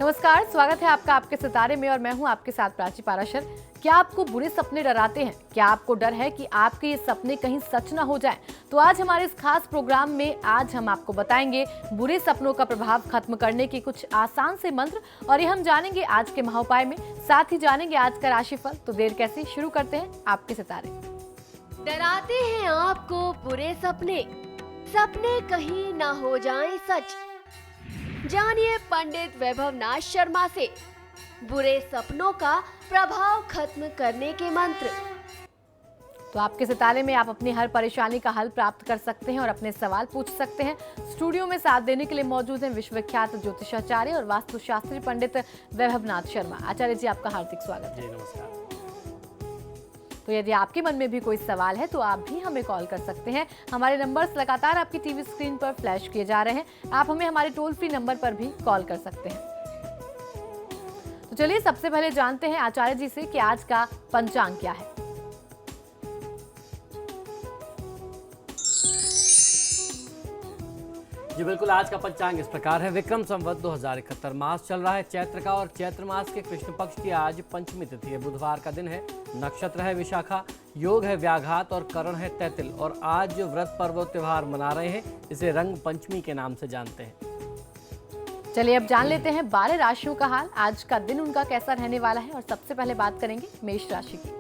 नमस्कार, स्वागत है आपका आपके सितारे में और मैं हूं आपके साथ प्राची पाराशर। क्या आपको बुरे सपने डराते हैं? क्या आपको डर है कि आपके ये सपने कहीं सच ना हो जाएं? तो आज हमारे इस खास प्रोग्राम में आज हम आपको बताएंगे बुरे सपनों का प्रभाव खत्म करने के कुछ आसान से मंत्र, और ये हम जानेंगे आज के महाउपाय में। साथ ही जानेंगे आज का राशिफल। तो देर कैसे, शुरू करते हैं आपके सितारे। डराते हैं आपको बुरे सपने, सपने कहीं ना हो जाएं सच। जानिए पंडित वैभव नाथ शर्मा से बुरे सपनों का प्रभाव खत्म करने के मंत्र। तो आपके सितारे में आप अपनी हर परेशानी का हल प्राप्त कर सकते हैं और अपने सवाल पूछ सकते हैं। स्टूडियो में साथ देने के लिए मौजूद हैं विश्वविख्यात ज्योतिषाचार्य और वास्तुशास्त्री पंडित वैभव नाथ शर्मा। आचार्य जी, आपका हार्दिक स्वागत है। जी नमस्कार। तो यदि आपके मन में भी कोई सवाल है तो आप भी हमें कॉल कर सकते हैं। हमारे नंबर्स लगातार आपकी टीवी स्क्रीन पर फ्लैश किए जा रहे हैं। आप हमें हमारे टोल फ्री नंबर पर भी कॉल कर सकते हैं। तो चलिए सबसे पहले जानते हैं आचार्य जी से कि आज का पंचांग क्या है। जी बिल्कुल, आज का पंचांग इस प्रकार है। विक्रम संवत 2071 मास चल रहा है चैत्र का, और चैत्र मास के कृष्ण पक्ष की आज पंचमी तिथि है। बुधवार का दिन है, नक्षत्र है विशाखा, योग है व्याघात और करण है तैतिल। और आज जो व्रत पर्व त्योहार मना रहे हैं इसे रंग पंचमी के नाम से जानते हैं। चलिए अब जान लेते हैं 12 राशियों का हाल। आज का दिन उनका कैसा रहने वाला है, और सबसे पहले बात करेंगे मेष राशि की।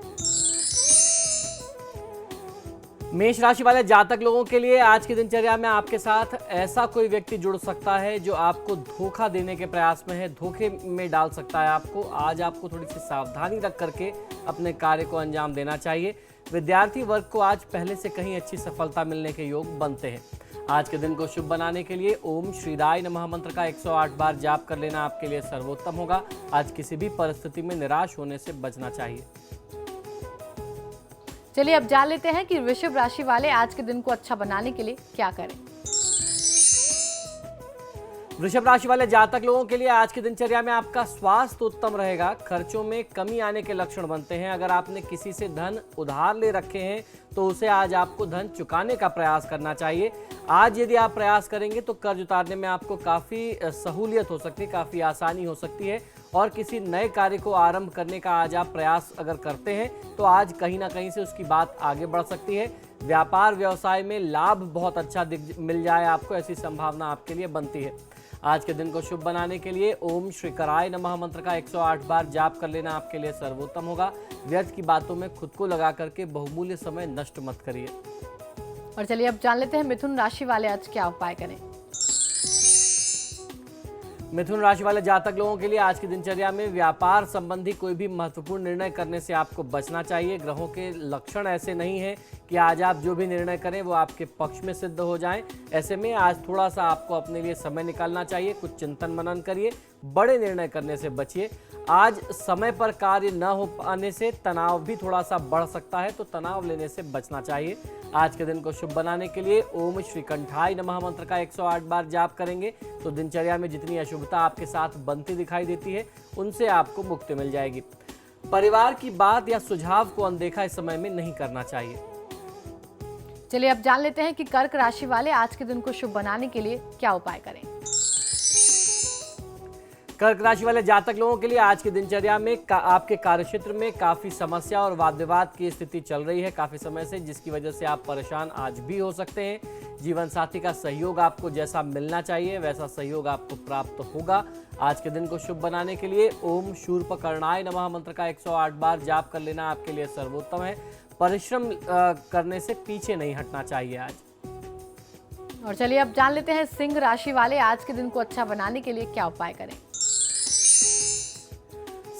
मेष राशि वाले जातक लोगों के लिए आज की दिनचर्या में आपके साथ ऐसा कोई व्यक्ति जुड़ सकता है जो आपको धोखा देने के प्रयास में है, धोखे में डाल सकता है आपको। आज आपको थोड़ी सी सावधानी रख करके अपने कार्य को अंजाम देना चाहिए। विद्यार्थी वर्ग को आज पहले से कहीं अच्छी सफलता मिलने के योग बनते हैं। आज के दिन को शुभ बनाने के लिए ओम श्रीराय नमः मंत्र का 108 बार जाप कर लेना आपके लिए सर्वोत्तम होगा। आज किसी भी परिस्थिति में निराश होने से बचना चाहिए। चलिए अब जान लेते हैं कि वृषभ राशि वाले आज के दिन को अच्छा बनाने के लिए क्या करें। वृषभ राशि वाले जातक लोगों के लिए आज की दिनचर्या में आपका स्वास्थ्य उत्तम रहेगा। खर्चों में कमी आने के लक्षण बनते हैं। अगर आपने किसी से धन उधार ले रखे हैं तो उसे आज आपको धन चुकाने का प्रयास करना चाहिए। आज यदि आप प्रयास करेंगे तो कर्ज उतारने में आपको काफ़ी सहूलियत हो सकती है, काफ़ी आसानी हो सकती है। और किसी नए कार्य को आरंभ करने का आज आप प्रयास अगर करते हैं तो आज कहीं ना कहीं से उसकी बात आगे बढ़ सकती है। व्यापार व्यवसाय में लाभ बहुत अच्छा मिल जाए आपको, ऐसी संभावना आपके लिए बनती है। आज के दिन को शुभ बनाने के लिए ओम श्री कराय नमः मंत्र का 108 बार जाप कर लेना आपके लिए सर्वोत्तम होगा। व्यर्थ की बातों में खुद को लगा करके बहुमूल्य समय नष्ट मत करिए। और चलिए अब जान लेते हैं मिथुन राशि वाले आज क्या उपाय करें। मिथुन राशि वाले जातक लोगों के लिए आज की दिनचर्या में व्यापार संबंधी कोई भी महत्वपूर्ण निर्णय करने से आपको बचना चाहिए। ग्रहों के लक्षण ऐसे नहीं हैं कि आज आप जो भी निर्णय करें वो आपके पक्ष में सिद्ध हो जाएं। ऐसे में आज थोड़ा सा आपको अपने लिए समय निकालना चाहिए। कुछ चिंतन मनन करिए, बड़े निर्णय करने से बचिए। आज समय पर कार्य न हो पाने से तनाव भी थोड़ा सा बढ़ सकता है, तो तनाव लेने से बचना चाहिए। आज के दिन को शुभ बनाने के लिए ओम श्री कंठाय नमः मंत्र का 108 बार जाप करेंगे तो दिनचर्या में जितनी अशुभता आपके साथ बनती दिखाई देती है उनसे आपको मुक्ति मिल जाएगी। परिवार की बात या सुझाव को अनदेखा इस समय में नहीं करना चाहिए। चलिए अब जान लेते हैं कि कर्क राशि वाले आज के दिन को शुभ बनाने के लिए क्या उपाय करें। कर्क राशि वाले जातक लोगों के लिए आज की दिनचर्या में आपके कार्यक्षेत्र में काफी समस्या और वाद विवाद की स्थिति चल रही है काफी समय से, जिसकी वजह से आप परेशान आज भी हो सकते हैं। जीवन साथी का सहयोग आपको जैसा मिलना चाहिए वैसा सहयोग आपको प्राप्त होगा। आज के दिन को शुभ बनाने के लिए ओम शूर्पकर्णाय नमः मंत्र का 108 बार जाप कर लेना आपके लिए सर्वोत्तम है। परिश्रम करने से पीछे नहीं हटना चाहिए आज। और चलिए अब जान लेते हैं सिंह राशि वाले आज के दिन को अच्छा बनाने के लिए क्या उपाय करें।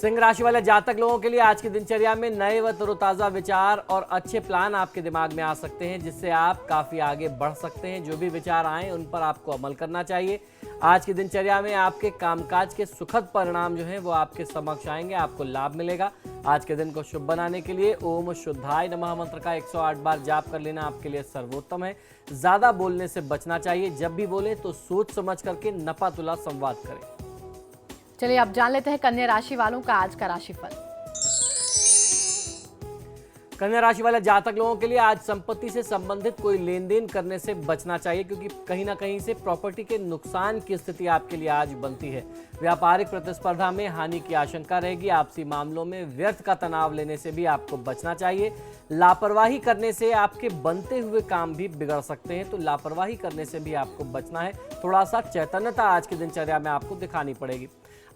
सिंह राशि वाले जातक लोगों के लिए आज की दिनचर्या में नए व तरोताजा विचार और अच्छे प्लान आपके दिमाग में आ सकते हैं, जिससे आप काफी आगे बढ़ सकते हैं। जो भी विचार आए उन पर आपको अमल करना चाहिए। आज की दिनचर्या में आपके कामकाज के सुखद परिणाम जो हैं वो आपके समक्ष आएंगे, आपको लाभ मिलेगा। आज के दिन को शुभ बनाने के लिए ओम शुद्धाय नमः मंत्र का 108 बार जाप कर लेना आपके लिए सर्वोत्तम है। ज्यादा बोलने से बचना चाहिए। जब भी बोले तो सोच समझ करके नपा तुला संवाद करें। चलिए अब जान लेते हैं कन्या राशि वालों का आज का राशिफल। कन्या राशि वाले जातक लोगों के लिए आज संपत्ति से संबंधित कोई लेन देन करने से बचना चाहिए, क्योंकि कहीं ना कहीं से प्रॉपर्टी के नुकसान की स्थिति आपके लिए आज बनती है। व्यापारिक प्रतिस्पर्धा में हानि की आशंका रहेगी। आपसी मामलों में व्यर्थ का तनाव लेने से भी आपको बचना चाहिए। लापरवाही करने से आपके बनते हुए काम भी बिगड़ सकते हैं, तो लापरवाही करने से भी आपको बचना है। थोड़ा सा चैतन्यता आज की दिनचर्या में आपको दिखानी पड़ेगी।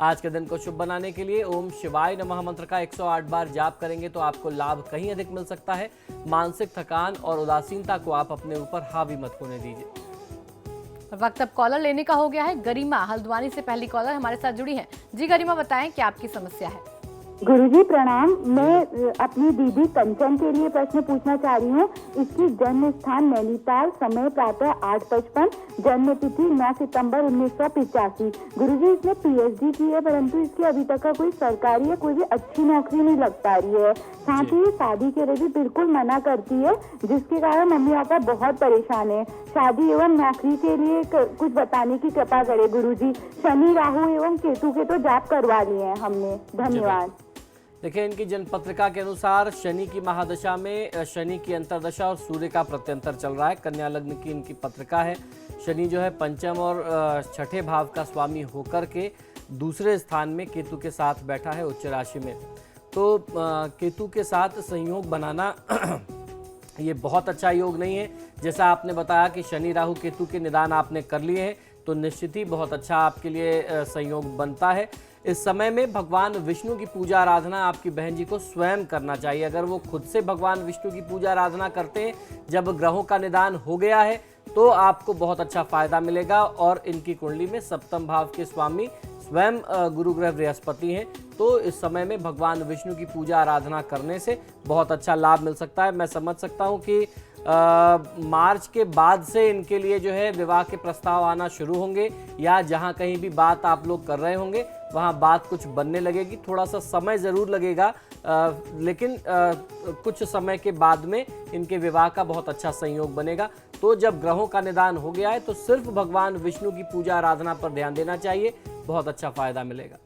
आज के दिन को शुभ बनाने के लिए ओम शिवाय नमः मंत्र का 108 बार जाप करेंगे तो आपको लाभ कहीं अधिक मिल सकता है। मानसिक थकान और उदासीनता को आप अपने ऊपर हावी मत होने दीजिए। वक्त अब कॉलर लेने का हो गया है। गरिमा हल्द्वानी से पहली कॉलर हमारे साथ जुड़ी है। जी गरिमा, बताएं क्या आपकी समस्या है। गुरुजी प्रणाम। मैं अपनी दीदी कंचन के लिए प्रश्न पूछना चाह रही हूँ। इसकी जन्म स्थान नैनीताल, समय प्रातः 8:55, जन्म तिथि 9 सितंबर 1985। गुरुजी इसने पीएचडी की है, परंतु इसकी अभी तक का कोई सरकारी या कोई भी अच्छी नौकरी नहीं लग पा रही है। साथ ही शादी के लिए भी बिल्कुल मना करती है, जिसके कारण मम्मी पापा बहुत परेशान है। शादी एवं नौकरी के लिए कुछ बताने की कृपा करे गुरुजी। शनि, राहु एवं केतु के तो जाप करवा लिए हैं हमने। धन्यवाद। देखिए, इनकी जन्म पत्रिका के अनुसार शनि की महादशा में शनि की अंतर्दशा और सूर्य का प्रत्यंतर चल रहा है। कन्या लग्न की इनकी पत्रिका है। शनि जो है पंचम और छठे भाव का स्वामी होकर के दूसरे स्थान में केतु के साथ बैठा है उच्च राशि में। तो केतु के साथ संयोग बनाना ये बहुत अच्छा योग नहीं है। जैसा आपने बताया कि शनि राहु केतु के निदान आपने कर लिए हैं, तो निश्चित ही बहुत अच्छा आपके लिए संयोग बनता है। इस समय में भगवान विष्णु की पूजा आराधना आपकी बहन जी को स्वयं करना चाहिए। अगर वो खुद से भगवान विष्णु की पूजा आराधना करते हैं, जब ग्रहों का निदान हो गया है, तो आपको बहुत अच्छा फायदा मिलेगा। और इनकी कुंडली में सप्तम भाव के स्वामी स्वयं गुरु ग्रह बृहस्पति हैं, तो इस समय में भगवान विष्णु की पूजा आराधना करने से बहुत अच्छा लाभ मिल सकता है। मैं समझ सकता हूँ कि मार्च के बाद से इनके लिए जो है विवाह के प्रस्ताव आना शुरू होंगे, या जहाँ कहीं भी बात आप लोग कर रहे होंगे वहाँ बात कुछ बनने लगेगी। थोड़ा सा समय ज़रूर लगेगा, लेकिन कुछ समय के बाद में इनके विवाह का बहुत अच्छा संयोग बनेगा। तो जब ग्रहों का निदान हो गया है, तो सिर्फ भगवान विष्णु की पूजा आराधना पर ध्यान देना चाहिए, बहुत अच्छा फायदा मिलेगा।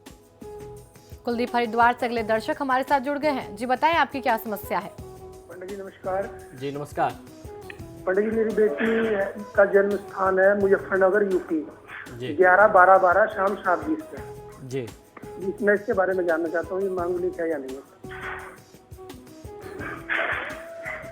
कुलदीप हरिद्वार से अगले दर्शक हमारे साथ जुड़ गए हैं। जी बताएं आपकी क्या समस्या है। पंडित जी नमस्कार। जी नमस्कार। पंडित जी, मेरी बेटी का जन्म स्थान है मुजफ्फरनगर, यूपी। जी 11/12/12 शाम 7:20 पे। जी मैं इसके बारे में जानना चाहता हूँ, ये मांगलिक है या नहीं है।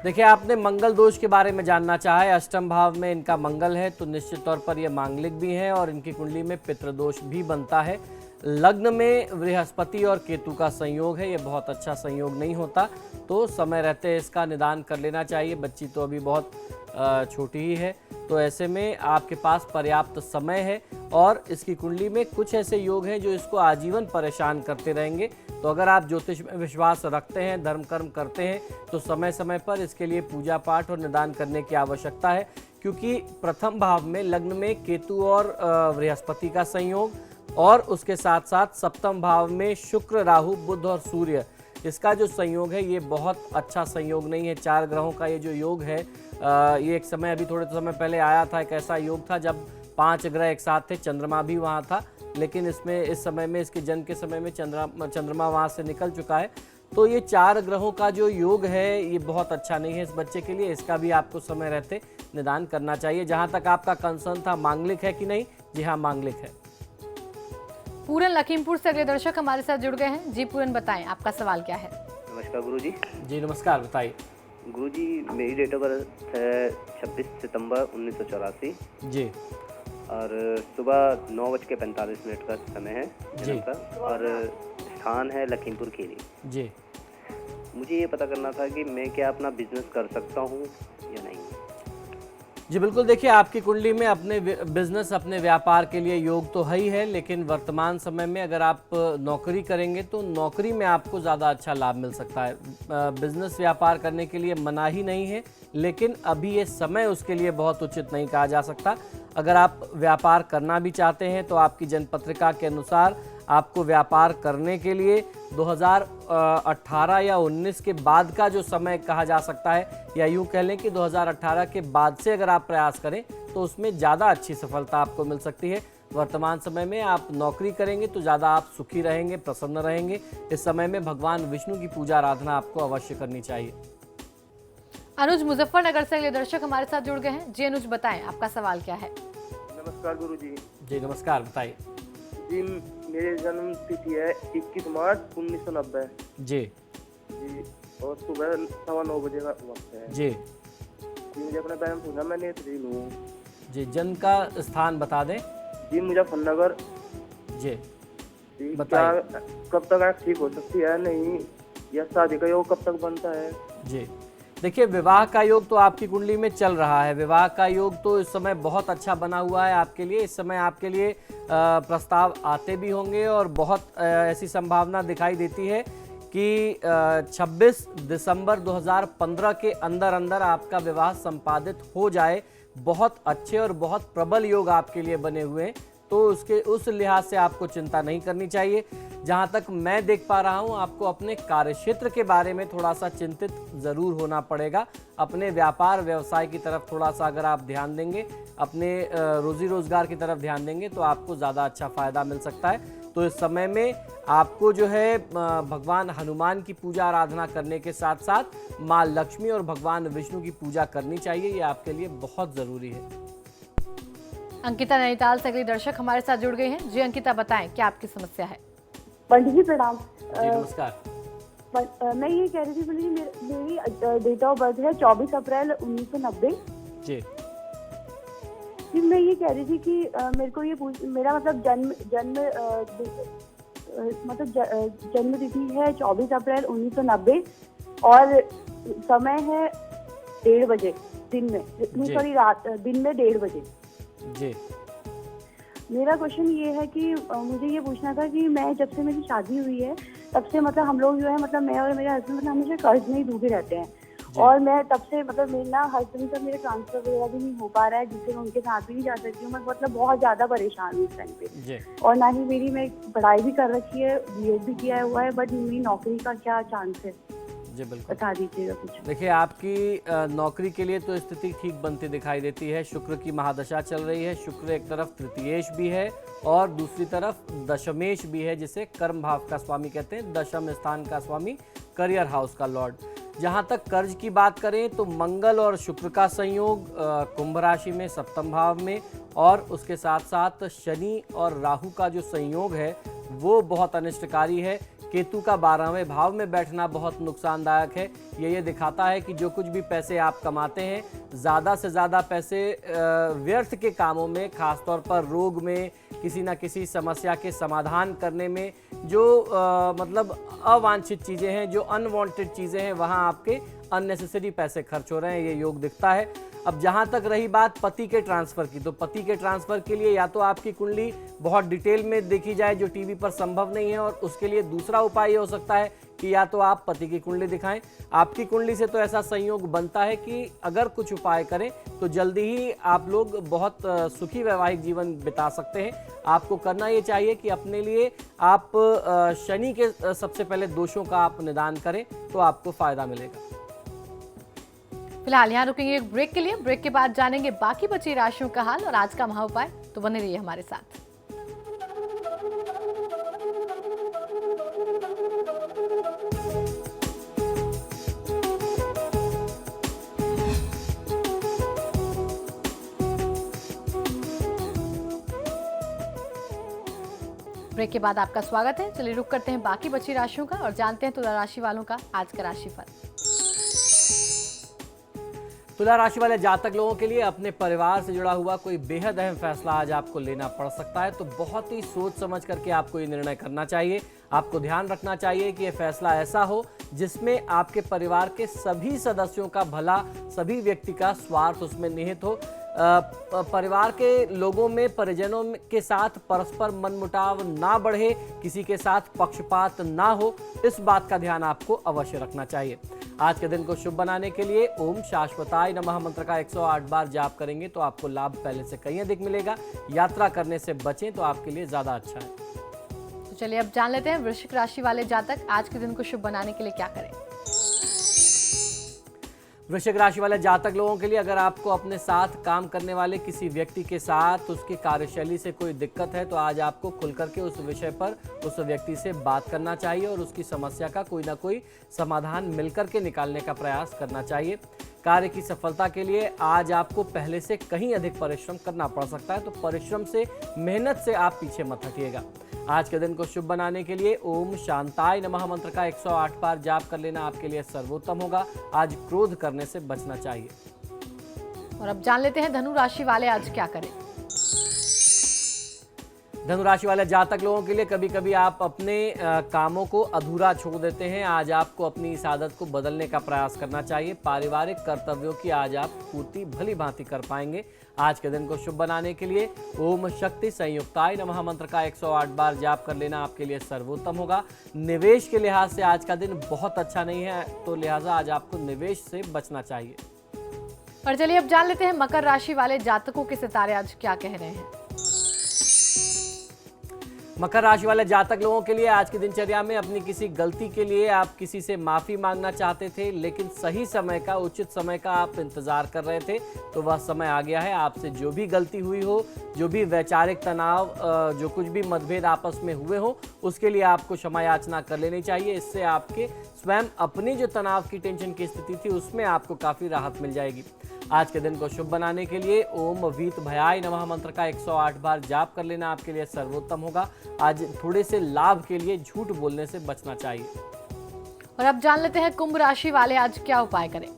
देखिए, आपने मंगल दोष के बारे में जानना चाहा है। अष्टम भाव में इनका मंगल है, तो निश्चित तौर पर ये मांगलिक भी है और इनकी कुंडली में पितृदोष भी बनता है। लग्न में बृहस्पति और केतु का संयोग है, ये बहुत अच्छा संयोग नहीं होता, तो समय रहते इसका निदान कर लेना चाहिए। बच्ची तो अभी बहुत छोटी ही है, तो ऐसे में आपके पास पर्याप्त समय है। और इसकी कुंडली में कुछ ऐसे योग हैं जो इसको आजीवन परेशान करते रहेंगे। तो अगर आप ज्योतिष में विश्वास रखते हैं, धर्म कर्म करते हैं, तो समय समय पर इसके लिए पूजा पाठ और निदान करने की आवश्यकता है। क्योंकि प्रथम भाव में लग्न में केतु और बृहस्पति का संयोग, और उसके साथ साथ सप्तम भाव में शुक्र, राहु, बुध और सूर्य, इसका जो संयोग है ये बहुत अच्छा संयोग नहीं है। 4 ग्रहों का ये जो योग है, ये एक समय अभी थोड़े समय पहले आया था, एक ऐसा योग था जब 5 ग्रह एक साथ थे, चंद्रमा भी वहाँ था, लेकिन इसमें इस समय में, इसके जन्म के समय में चंद्रमा वहाँ से निकल चुका है। तो ये 4 ग्रहों का जो योग है ये बहुत अच्छा नहीं है इस बच्चे के लिए। इसका भी आपको समय रहते निदान करना चाहिए। जहाँ तक आपका कंसर्न था मांगलिक है कि नहीं, जी हाँ मांगलिक है। पूरन लखीमपुर से अगले दर्शक हमारे साथ जुड़ गए हैं। जी पूरन, बताएं आपका सवाल क्या है। नमस्कार गुरुजी। जी नमस्कार, बताइए। गुरुजी, मेरी डेट ऑफ बर्थ है 26 सितंबर 1984 जी, और सुबह 9:45 का समय है जन्म का, और स्थान है लखीमपुर खीरी। जी मुझे ये पता करना था कि मैं क्या अपना बिजनेस कर सकता हूँ या नहीं। जी बिल्कुल। देखिए, आपकी कुंडली में अपने बिजनेस, अपने व्यापार के लिए योग तो है ही है, लेकिन वर्तमान समय में अगर आप नौकरी करेंगे तो नौकरी में आपको ज़्यादा अच्छा लाभ मिल सकता है। बिजनेस व्यापार करने के लिए मना ही नहीं है, लेकिन अभी ये समय उसके लिए बहुत उचित नहीं कहा जा सकता। अगर आप व्यापार करना भी चाहते हैं तो आपकी जन्मपत्रिका के अनुसार आपको व्यापार करने के लिए 2018 या 19 के बाद का जो समय कहा जा सकता है, या यूँ कह लें कि 2018 के बाद से अगर आप प्रयास करें तो उसमें ज़्यादा अच्छी सफलता आपको मिल सकती है। वर्तमान समय में आप नौकरी करेंगे तो ज़्यादा आप सुखी रहेंगे, प्रसन्न रहेंगे। इस समय में भगवान विष्णु की पूजा आराधना आपको अवश्य करनी चाहिए। अनुज मुजफ्फरनगर से अगले दर्शक हमारे साथ जुड़ गए हैं। जी अनुज, बताएं आपका सवाल क्या है। नमस्कार गुरुजी। जी नमस्कार, बताइए। जी मेरी जन्म तिथि है 21 मार्च 1990। जी जी और सुबह 9:15 बजे का वक्त है। जी जी मुझे अपने बारे में पूछना, मैं नेत्रहीन हूँ। जी, जन्म का स्थान बता दें। जी मुजफ्फरनगर। जी जी बताइए। क्या कब तक आँख ठीक हो सकती है नहीं, या शादी का योग कब तक बनता है? जी देखिए, विवाह का योग तो आपकी कुंडली में चल रहा है। विवाह का योग तो इस समय बहुत अच्छा बना हुआ है आपके लिए। इस समय आपके लिए प्रस्ताव आते भी होंगे और बहुत ऐसी संभावना दिखाई देती है कि 26 दिसंबर 2015 के अंदर अंदर आपका विवाह संपादित हो जाए। बहुत अच्छे और बहुत प्रबल योग आपके लिए बने हुए हैं, तो उस लिहाज से आपको चिंता नहीं करनी चाहिए। जहां तक मैं देख पा रहा हूं, आपको अपने कार्यक्षेत्र के बारे में थोड़ा सा चिंतित ज़रूर होना पड़ेगा। अपने व्यापार व्यवसाय की तरफ थोड़ा सा अगर आप ध्यान देंगे, अपने रोजी रोजगार की तरफ ध्यान देंगे, तो आपको ज़्यादा अच्छा फायदा मिल सकता है। तो इस समय में आपको जो है भगवान हनुमान की पूजा आराधना करने के साथ साथ माँ लक्ष्मी और भगवान विष्णु की पूजा करनी चाहिए। ये आपके लिए बहुत ज़रूरी है। अंकिता नैनीताल से अगली दर्शक हमारे साथ जुड़ गई हैं। जी अंकिता, बताएं क्या आपकी समस्या है। पंडित जी प्रणाम। जी नमस्कार। मैं ये कह रही थी, पंडित जी मेरी डेट ऑफ बर्थ है 24 अप्रैल 1990। जी जी मैं ये कह रही थी कि मेरे को ये मेरा मतलब जन्म तिथि है 24 अप्रैल 1990 और समय है 1:30 बजे दिन में, सॉरी रात दिन में 1:30 बजे। जी मेरा क्वेश्चन ये है कि मुझे ये पूछना था कि मैं जब से मेरी शादी हुई है तब से मतलब हम लोग जो है मतलब मैं और मेरे हस्बैंड मतलब हमेशा कर्ज में ही डूबे रहते हैं। और मैं तब से मतलब मेरे ना हस्बैंड से मेरे ट्रांसफर वगैरह भी नहीं हो पा रहा है, जिससे मैं उनके साथ भी नहीं जा सकती हूँ। मैं मतलब बहुत ज़्यादा परेशान हूँ इस टाइम पे। और ना ही मेरी मैं पढ़ाई भी कर रखी है, बीएड भी किया हुआ है, बट मेरी नौकरी का क्या चांस है? जी बिल्कुल, बता दीजिएगा कुछ। देखिए, आपकी नौकरी के लिए तो स्थिति ठीक बनती दिखाई देती है। शुक्र की महादशा चल रही है। शुक्र एक तरफ तृतीयेश भी है और दूसरी तरफ दशमेश भी है, जिसे कर्म भाव का स्वामी कहते हैं। दशम स्थान का स्वामी, करियर हाउस का लॉर्ड। जहां तक कर्ज की बात करें तो मंगल और शुक्र का संयोग कुंभ राशि में सप्तम भाव में, और उसके साथ साथ शनि और राहु का जो संयोग है वो बहुत अनिष्टकारी है। केतु का 12वें भाव में बैठना बहुत नुकसानदायक है। ये दिखाता है कि जो कुछ भी पैसे आप कमाते हैं, ज़्यादा से ज़्यादा पैसे व्यर्थ के कामों में, खासतौर पर रोग में, किसी न किसी समस्या के समाधान करने में, जो मतलब अवांछित चीज़ें हैं, जो अनवांटेड चीज़ें हैं, वहाँ आपके अननेसेसरी पैसे खर्च हो रहे हैं, ये योग दिखता है। अब जहाँ तक रही बात पति के ट्रांसफ़र की, तो पति के ट्रांसफ़र के लिए या तो आपकी कुंडली बहुत डिटेल में देखी जाए, जो टीवी पर संभव नहीं है, और उसके लिए दूसरा उपाय ये हो सकता है कि या तो आप पति की कुंडली दिखाएं। आपकी कुंडली से तो ऐसा संयोग बनता है कि अगर कुछ उपाय करें तो जल्दी ही आप लोग बहुत सुखी वैवाहिक जीवन बिता सकते हैं। आपको करना ये चाहिए कि अपने लिए आप शनि के सबसे पहले दोषों का आप निदान करें, तो आपको फ़ायदा मिलेगा। फिलहाल यहाँ रुकेंगे एक ब्रेक के लिए। ब्रेक के बाद जानेंगे बाकी बची राशियों का हाल और आज का महाउपाय। तो बने रहिए हमारे साथ। ब्रेक के बाद आपका स्वागत है। चलिए रुक करते हैं बाकी बची राशियों का और जानते हैं तुला राशि वालों का आज का राशिफल। तुला राशि वाले जातक लोगों के लिए अपने परिवार से जुड़ा हुआ कोई बेहद अहम फैसला आज आपको लेना पड़ सकता है, तो बहुत ही सोच समझ करके आपको ये निर्णय करना चाहिए। आपको ध्यान रखना चाहिए कि ये फैसला ऐसा हो जिसमें आपके परिवार के सभी सदस्यों का भला, सभी व्यक्ति का स्वार्थ उसमें निहित हो। परिवार के लोगों में, परिजनों के साथ परस्पर मनमुटाव ना बढ़े, किसी के साथ पक्षपात ना हो, इस बात का ध्यान आपको अवश्य रखना चाहिए। आज के दिन को शुभ बनाने के लिए ओम शाश्वताय नमः मंत्र का 108 बार जाप करेंगे तो आपको लाभ पहले से कहीं अधिक मिलेगा। यात्रा करने से बचें तो आपके लिए ज्यादा अच्छा है। तो चलिए अब जान लेते हैं वृश्चिक राशि वाले जातक आज के दिन को शुभ बनाने के लिए क्या करें। वृश्चिक राशि वाले जातक लोगों के लिए अगर आपको अपने साथ काम करने वाले किसी व्यक्ति के साथ उसकी कार्यशैली से कोई दिक्कत है, तो आज आपको खुलकर के उस विषय पर उस व्यक्ति से बात करना चाहिए और उसकी समस्या का कोई ना कोई समाधान मिलकर के निकालने का प्रयास करना चाहिए। कार्य की सफलता के लिए आज आपको पहले से कहीं अधिक परिश्रम करना पड़ सकता है, तो परिश्रम से, मेहनत से आप पीछे मत हटिएगा। आज के दिन को शुभ बनाने के लिए ओम शांताय नमः मंत्र का 108 बार जाप कर लेना आपके लिए सर्वोत्तम होगा। आज क्रोध करने से बचना चाहिए। और अब जान लेते हैं धनु राशि वाले आज क्या करें। धनु राशि वाले जातक लोगों के लिए कभी कभी आप अपने कामों को अधूरा छोड़ देते हैं। आज आपको अपनी इस आदत को बदलने का प्रयास करना चाहिए। पारिवारिक कर्तव्यों की आज आप पूर्ति भली भांति कर पाएंगे। आज के दिन को शुभ बनाने के लिए ओम शक्ति संयुक्ताय नमः मंत्र का 108 बार जाप कर लेना आपके लिए सर्वोत्तम होगा। निवेश के लिहाज से आज का दिन बहुत अच्छा नहीं है, तो लिहाजा आज आपको निवेश से बचना चाहिए। और चलिए अब जान लेते हैं मकर राशि वाले जातकों के सितारे आज क्या कह रहे हैं। मकर राशि वाले जातक लोगों के लिए आज की दिनचर्या में अपनी किसी गलती के लिए आप किसी से माफी मांगना चाहते थे, लेकिन सही समय का, उचित समय का आप इंतजार कर रहे थे, तो वह समय आ गया है। आपसे जो भी गलती हुई हो, जो भी वैचारिक तनाव, जो कुछ भी मतभेद आपस में हुए हो, उसके लिए आपको क्षमा याचना कर लेनी चाहिए। इससे आपके स्वयं अपनी जो तनाव की, टेंशन की स्थिति थी, उसमें आपको काफी राहत मिल जाएगी। आज के दिन को शुभ बनाने के लिए ओम वीत भयाय नमः मंत्र का 108 बार जाप कर लेना आपके लिए सर्वोत्तम होगा। आज थोड़े से लाभ के लिए झूठ बोलने से बचना चाहिए। और अब जान लेते हैं कुंभ राशि वाले आज क्या उपाय करें।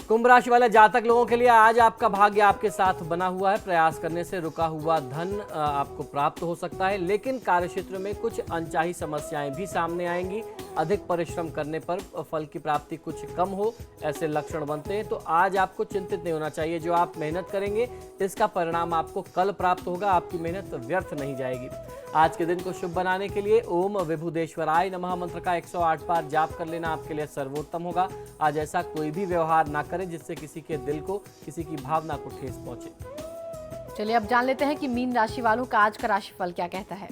कुंभ राशि वाले जातक लोगों के लिए आज आपका भाग्य आपके साथ बना हुआ है। प्रयास करने से रुका हुआ धन आपको प्राप्त हो सकता है, लेकिन कार्यक्षेत्र में कुछ अनचाही समस्याएं भी सामने आएंगी। अधिक परिश्रम करने पर फल की प्राप्ति कुछ कम हो, ऐसे लक्षण बनते हैं, तो आज आपको चिंतित नहीं होना चाहिए। जो आप मेहनत करेंगे इसका परिणाम आपको कल प्राप्त होगा। आपकी मेहनत व्यर्थ नहीं जाएगी। आज के दिन को शुभ बनाने के लिए ओम विभुदेश्वराय नमः मंत्र का 108 बार जाप कर लेना आपके लिए सर्वोत्तम होगा। आज ऐसा कोई भी व्यवहार ना करें जिससे किसी के दिल को, किसी की भावना को ठेस पहुंचे। चलिए अब जान लेते हैं कि मीन राशि वालों का आज का राशिफल क्या कहता है।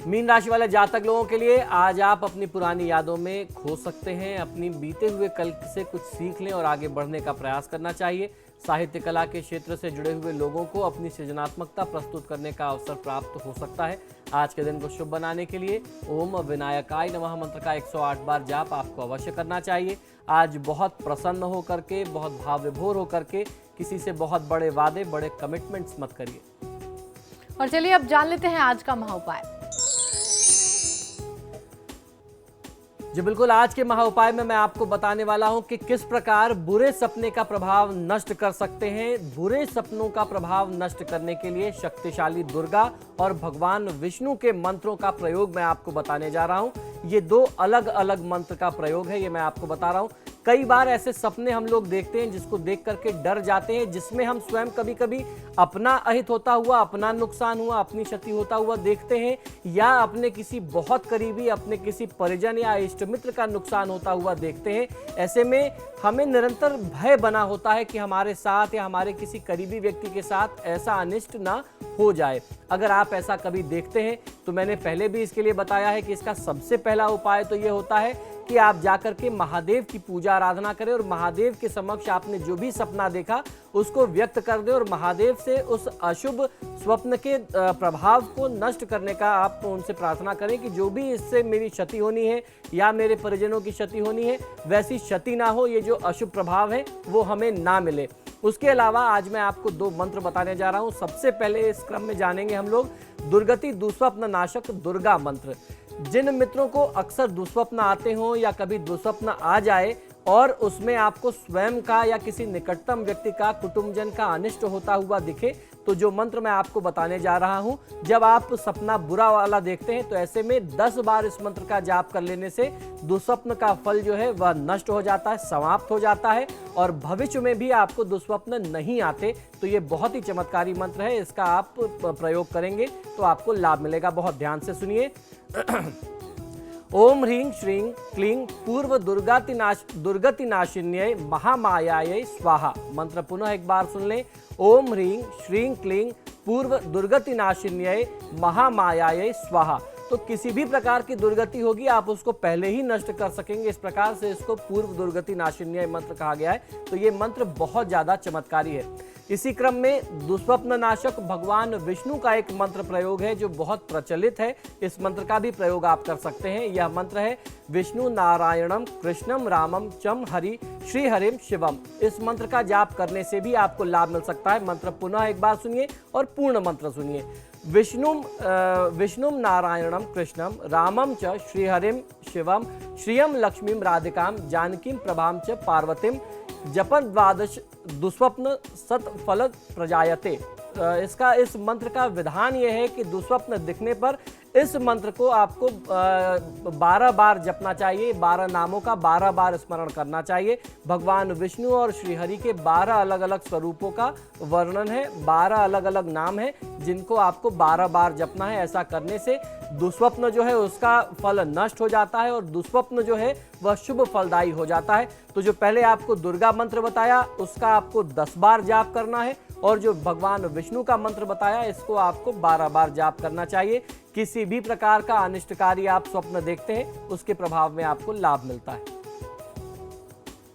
मीन राशि वाले जातक लोगों के लिए आज आप अपनी पुरानी यादों में खो सकते हैं। अपनी बीते हुए कल से कुछ सीख लें और आगे बढ़ने का प्रयास करना चाहिए। साहित्य कला के क्षेत्र से जुड़े हुए लोगों को अपनी सृजनात्मकता प्रस्तुत करने का अवसर प्राप्त हो सकता है। आज के दिन को शुभ बनाने के लिए ओम विनायकाय नमः मंत्र का 108 बार जाप आपको अवश्य करना चाहिए। आज बहुत प्रसन्न होकर के, बहुत भाव विभोर होकर के किसी से बहुत बड़े वादे, बड़े कमिटमेंट्स मत करिए। और चलिए अब जान लेते हैं आज का महाउपाय। जी बिल्कुल, आज के महाउपाय में मैं आपको बताने वाला हूं कि किस प्रकार बुरे सपने का प्रभाव नष्ट कर सकते हैं। बुरे सपनों का प्रभाव नष्ट करने के लिए शक्तिशाली दुर्गा और भगवान विष्णु के मंत्रों का प्रयोग मैं आपको बताने जा रहा हूं। ये दो अलग अलग मंत्र का प्रयोग है, ये मैं आपको बता रहा हूं। कई बार ऐसे सपने हम लोग देखते हैं जिसको देख करके डर जाते हैं, जिसमें हम स्वयं कभी कभी अपना अहित होता हुआ, अपना नुकसान हुआ, अपनी क्षति होता हुआ देखते हैं, या अपने किसी बहुत करीबी, अपने किसी परिजन या इष्ट मित्र का नुकसान होता हुआ देखते हैं। ऐसे में हमें निरंतर भय बना होता है कि हमारे साथ या हमारे किसी करीबी व्यक्ति के साथ ऐसा अनिष्ट ना हो जाए। अगर आप ऐसा कभी देखते हैं तो मैंने पहले भी इसके लिए बताया है कि इसका सबसे पहला उपाय तो ये होता है कि आप जाकर के महादेव की पूजा आराधना करें और महादेव के समक्ष आपने जो भी सपना देखा उसको व्यक्त कर दें और महादेव से उस अशुभ स्वप्न के प्रभाव को नष्ट करने का आप उनसे प्रार्थना करें कि जो भी इससे मेरी क्षति होनी है या मेरे परिजनों की क्षति होनी है, वैसी क्षति ना हो, ये जो अशुभ प्रभाव है वो हमें ना मिले। उसके अलावा आज मैं आपको दो मंत्र बताने जा रहा हूं। सबसे पहले इस क्रम में जानेंगे हम लोग दुर्गति दुस्वप्न नाशक दुर्गा मंत्र। जिन मित्रों को अक्सर दुस्वप्न आते हों या कभी दुस्वप्न आ जाए और उसमें आपको स्वयं का या किसी निकटतम व्यक्ति का, कुटुंबजन का अनिष्ट होता हुआ दिखे, तो जो मंत्र मैं आपको बताने जा रहा हूं, जब आप सपना बुरा वाला देखते हैं तो ऐसे में 10 बार इस मंत्र का जाप कर लेने से दुस्वप्न का फल जो है वह नष्ट हो जाता है, समाप्त हो जाता है और भविष्य में भी आपको दुस्वप्न नहीं आते। तो ये बहुत ही चमत्कारी मंत्र है, इसका आप प्रयोग करेंगे तो आपको लाभ मिलेगा। बहुत ध्यान से सुनिए। ओम ह्रीं श्रीं क्लीं पूर्व दुर्गति नाशिन्यै महामायायै स्वाहा। मंत्र पुनः एक बार सुन लें। ओम ह्रीं श्रीं क्लीं पूर्व दुर्गति नाशिन्यै महामायायै स्वाहा। तो किसी भी प्रकार की दुर्गति होगी आप उसको पहले ही नष्ट कर सकेंगे। इस प्रकार से इसको पूर्व दुर्गति नाशिन्यै मंत्र कहा गया है। तो ये मंत्र बहुत ज्यादा चमत्कारी है। इसी क्रम में दुस्वप्न नाशक भगवान विष्णु का एक मंत्र प्रयोग है जो बहुत प्रचलित है। इस मंत्र का भी प्रयोग आप कर सकते हैं। यह मंत्र है विष्णु नारायणम कृष्णम रामम चम हरि श्री हरिम शिवम। इस मंत्र का जाप करने से भी आपको लाभ मिल सकता है। मंत्र पुनः एक बार सुनिए और पूर्ण मंत्र सुनिए। विष्णुम नारायणम कृष्णम रामम च श्रीहरिम शिवम श्रियम लक्ष्मीम राधिकाम जानकीम प्रभाम च पार्वतीम जपन द्वादश दुस्वप्न सतफल प्रजायते। इस मंत्र का विधान यह है कि दुस्वप्न दिखने पर इस मंत्र को आपको 12 बार जपना चाहिए। 12 नामों का 12 बार स्मरण करना चाहिए। भगवान विष्णु और श्रीहरि के 12 अलग अलग स्वरूपों का वर्णन है। 12 अलग अलग नाम है जिनको आपको 12 बार जपना है। ऐसा करने से दुस्वप्न जो है उसका फल नष्ट हो जाता है और दुस्वप्न जो है वह शुभ फलदायी हो जाता है। तो जो पहले आपको दुर्गा मंत्र बताया उसका आपको 10 बार जाप करना है और जो भगवान विष्णु का मंत्र बताया इसको आपको 12 बार जाप करना चाहिए। किसी भी प्रकार का अनिष्टकारी आप स्वप्न देखते हैं उसके प्रभाव में आपको लाभ मिलता है।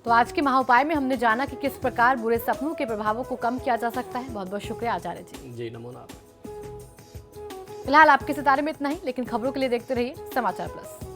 तो आज के महाउपाय में हमने जाना कि किस प्रकार बुरे सपनों के प्रभावों को कम किया जा सकता है। बहुत बहुत शुक्रिया आचार्य जी। जी नमो नारायण। फिलहाल आपके सितारे में इतना ही, लेकिन खबरों के लिए देखते रहिए समाचार प्लस।